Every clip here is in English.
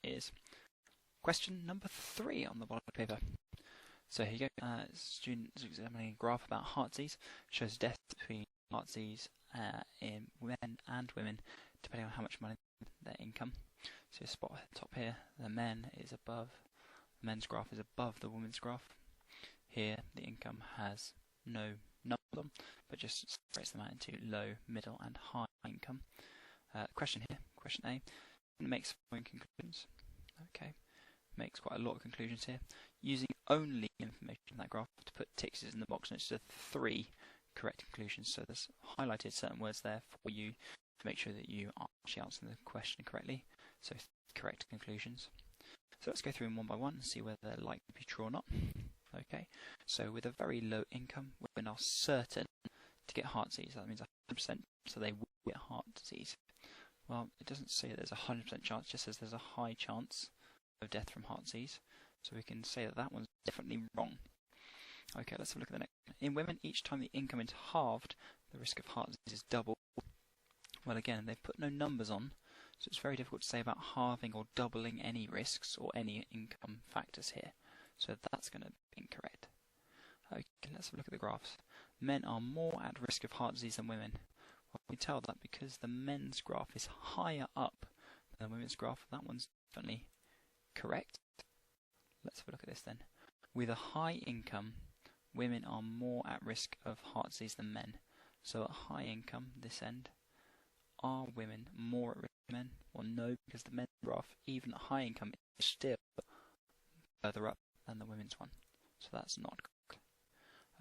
is question number 3 on the bottom of the paper. So here you go. Students examining a graph about heart disease shows deaths between heart disease in men and women depending on how much money their income. So you spot at the top here, the men's graph is above the women's graph. Here the income has no numbers on, but just separates them out into low, middle and high income. Question here, question A, makes following conclusions. Okay, makes quite a lot of conclusions here. Using only information in that graph to put ticks in the box next to the 3 correct conclusions. So there's highlighted certain words there for you to make sure that you are actually answering the question correctly. So correct conclusions. So let's go through them one by one and see whether they're likely to be true or not. Okay, so with a very low income, women are certain to get heart disease. That means 100%, so they will get heart disease. Well, it doesn't say that there's a 100% chance, it just says there's a high chance of death from heart disease. So we can say that that one's definitely wrong. Okay, let's have a look at the next one. In women, each time the income is halved, the risk of heart disease is double. Well, again, they've put no numbers on, so it's very difficult to say about halving or doubling any risks or any income factors here. So that's going to be incorrect. Okay, let's have a look at the graphs. Men are more at risk of heart disease than women. Well, we tell that because the men's graph is higher up than the women's graph. That one's definitely correct. Let's have a look at this then. With a high income, women are more at risk of heart disease than men. So at high income, this end, are women more at risk than men? Well, no, because the men's graph, even at high income, is still further up than the women's one. So that's not correct.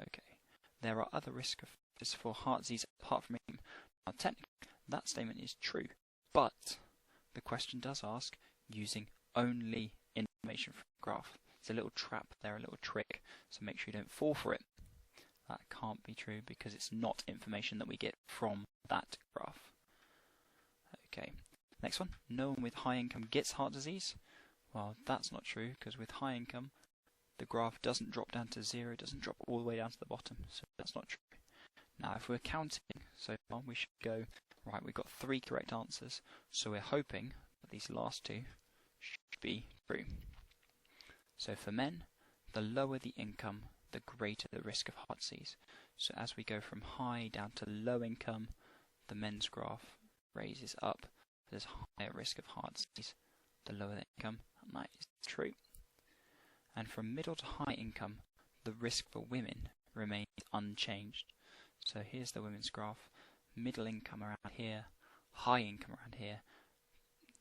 Okay. There are other risk factors for heart disease apart from income. Now, technically, that statement is true, but the question does ask using only information from the graph. It's a little trap there, a little trick, so make sure you don't fall for it. That can't be true because it's not information that we get from that graph. Okay, next one. No one with high income gets heart disease. Well, that's not true because with high income, the graph doesn't drop down to 0, it doesn't drop all the way down to the bottom, so that's not true. Now, if we're counting so far, we should go, right, we've got 3 correct answers, so we're hoping that these last 2 should be true. So for men, the lower the income, the greater the risk of heart disease. So as we go from high down to low income, the men's graph raises up. There's a higher risk of heart disease the lower the income, and that is true. And from middle to high income, the risk for women remains unchanged. So here's the women's graph. Middle income around here, high income around here.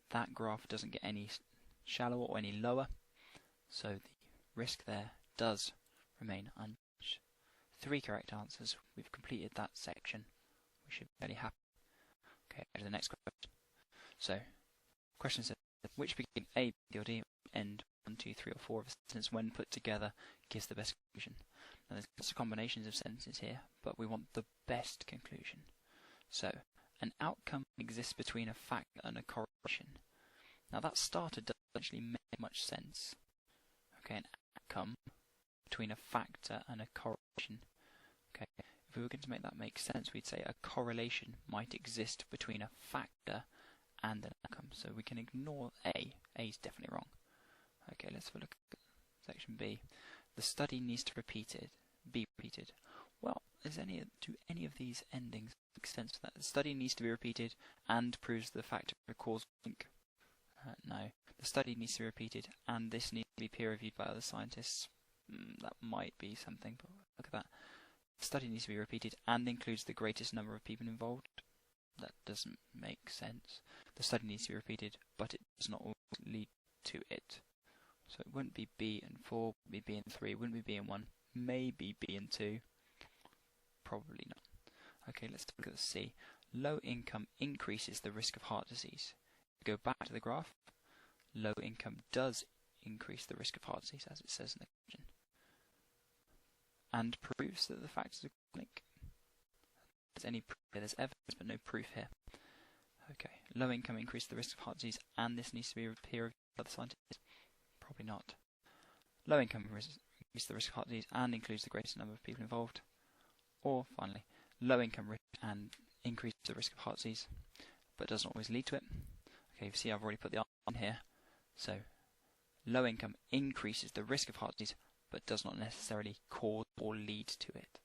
That graph doesn't get any shallower or any lower. So the risk there does remain unchanged. 3 correct answers. We've completed that section. We should be fairly happy. Okay, to the next question. So, question says, which beginning A, B, or D end 1, 2, 3, or 4 of a sentence when put together gives the best conclusion? Now there's lots of combinations of sentences here, but we want the best conclusion. So, an outcome exists between a fact and a correlation. Now that starter doesn't actually make much sense. Okay, an outcome between a factor and a correlation. Okay, if we were going to make that make sense, we'd say a correlation might exist between a factor and an outcome. So we can ignore A. A is definitely wrong. Okay, let's have a look at section B. The study needs to be repeated. Well, do any of these endings make sense for that? The study needs to be repeated and proves the factor of a causal link. No. The study needs to be repeated and this needs to be peer reviewed by other scientists. That might be something, but look at that. The study needs to be repeated and includes the greatest number of people involved. That doesn't make sense. The study needs to be repeated, but it does not always lead to it. So it wouldn't be B and 4, wouldn't be B and 3, wouldn't be B and 1, maybe B and 2, probably not. Okay, let's look at C. Low income increases the risk of heart disease. Go back to the graph. Low income does increase the risk of heart disease, as it says in the question, and proves that the factors are linked. There's any proof here. There's evidence, but no proof here. Okay, low income increases the risk of heart disease, and this needs to be peer reviewed by the scientists. Probably not. Low income increases the risk of heart disease and includes the greatest number of people involved. Or finally, low income risk and increases the risk of heart disease, but doesn't always lead to it. Okay, you see I've already put the answer in here, So low income increases the risk of heart disease, but does not necessarily cause or lead to it.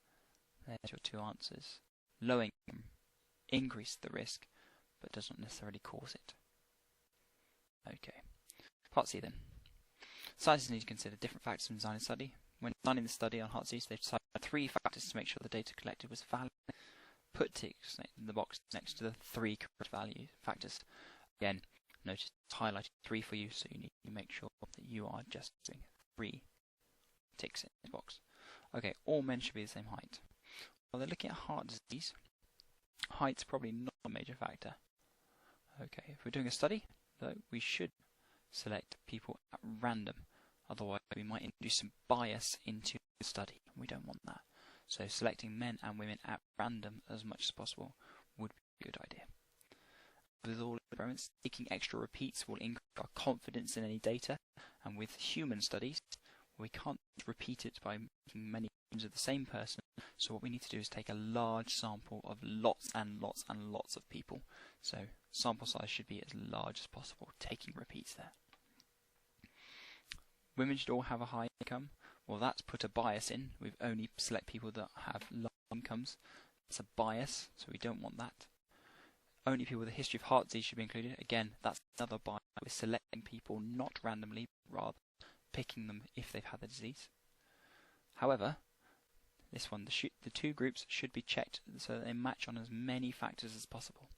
There's your two answers. Low income increases the risk, but does not necessarily cause it. Okay. Part C then. Scientists need to consider different factors when designing a study. When designing the study on heart disease, they decided 3 factors to make sure the data collected was valid. Put ticks in the box next to the 3 correct value factors. Again, notice it's highlighted 3 for you, so you need to make sure that you are just doing 3 ticks in the box. Okay, all men should be the same height. Well, they're looking at heart disease. Height's probably not a major factor. Okay, if we're doing a study, though, we should select people at random. Otherwise, we might introduce some bias into the study, and we don't want that. So selecting men and women at random as much as possible would be a good idea. With all experiments, taking extra repeats will increase our confidence in any data, and with human studies, we can't repeat it by making many times of the same person. So what we need to do is take a large sample of lots and lots and lots of people. So sample size should be as large as possible, taking repeats there. Women should all have a high income. Well, that's put a bias in. We've only select people that have low incomes. It's a bias, so we don't want that. Only people with a history of heart disease should be included. Again, that's another bias. We're selecting people not randomly, rather picking them if they've had the disease. However, this one, the 2 groups should be checked so that they match on as many factors as possible.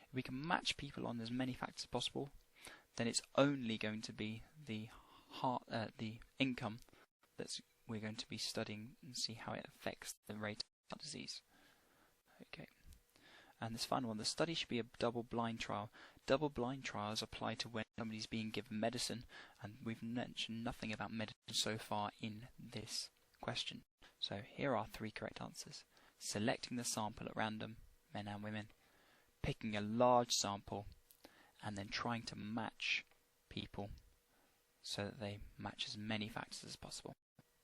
If we can match people on as many factors as possible, then it's only going to be the income that we're going to be studying and see how it affects the rate of heart disease. Okay. And this final one, the study should be a double-blind trial. Double-blind trials apply to when somebody's being given medicine, and we've mentioned nothing about medicine so far in this question. So here are 3 correct answers. Selecting the sample at random, men and women, picking a large sample, and then trying to match people so that they match as many factors as possible.